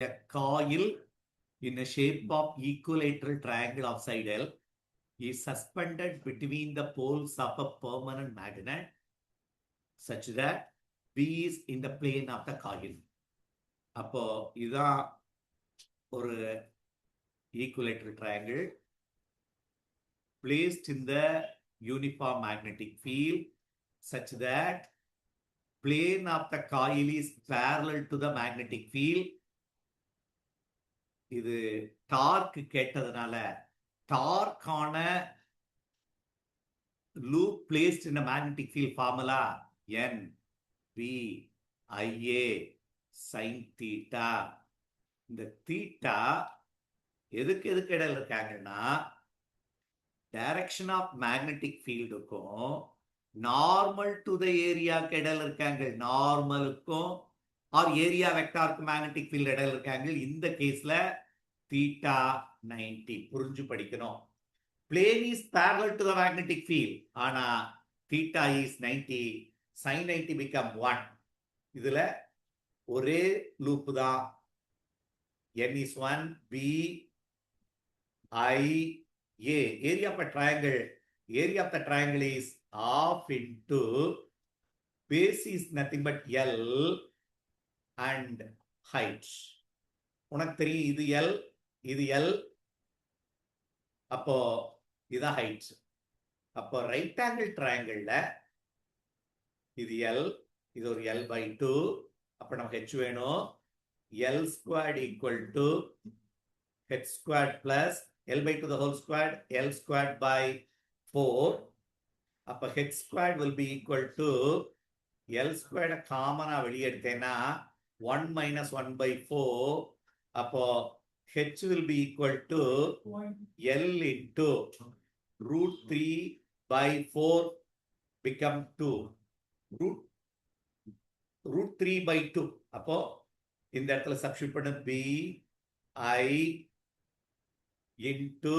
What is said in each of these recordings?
a coil in a shape of equilateral triangle of side L is suspended between the poles of a permanent magnet such that B is in the plane of the coil. அப்போ இதுதான் ஒரு equilateral triangle placed in the uniform magnetic field such that plane of the coil is parallel to the magnetic field. இது dark கேட்டதுனால டார்க்கான loop placed in a magnetic field formula N V IA sin theta. இந்த theta எதுக்கு இடையில இருக்காங்கன்னா direction of magnetic ஃபீல்டுக்கும் normal to the ஏரியாவுக்கு இடையில இருக்காங்க. நார்மலுக்கும் ஆர் ஏரியா வெக்டாருக்கும் மேக்னெட்டிக் ஃபீல்டு இடையில இருக்காங்க. இந்த கேஸ்ல தீட்டா 90 புரிஞ்சு படிக்கணும். Plane is parallel to the magnetic field. ஆனா தீட்டா இஸ் 90, sin 90 become 1. இதுல ஒரே லூப் தான். N is 1, B, I, A. Area of a triangle. Area of the triangle is half into base is nothing but L and height. உனக்கு தெரியும் இது L, இது L. அப்போ இதான் height. அப்போ ரைட் ஆங்கிள் ட்ரையாங்கிள்ல இது L, இது ஒரு L/2. அப்ப நமக்கு H வேணும். L squared equal to H squared plus L/2 the whole squared, L squared by 4. அப்ப H squared will be equal to L squared காமனா வெளியே எடுத்தேன்னா 1 minus 1/4. அப்போ H will be equal to L into root 3/4 become 2. root 3/2. அப்போ இந்த இடத்துல substitute பண்ண B I into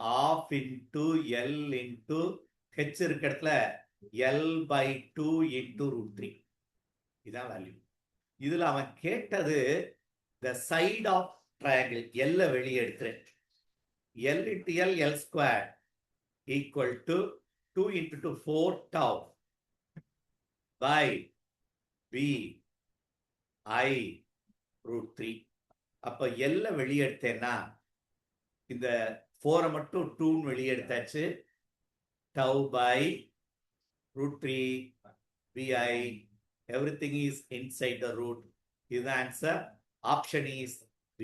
half into L into H இருக்க இடத்துல L/2 into root 3. இதான் வேல்யூ. இதுல அவன் கேட்டது the side of triangle. L வெளியே எடுக்கிறேன். L into L, L squared equal to 2 into 2, 4 tau by B I root 3. அப்ப L வெளியே எடுத்தேன்னா இந்த 4 மட்டும் 2 வெளியே எடுத்தாச்சு. tau by root 3 BI. Everything is inside the root. Is the answer. Option is B.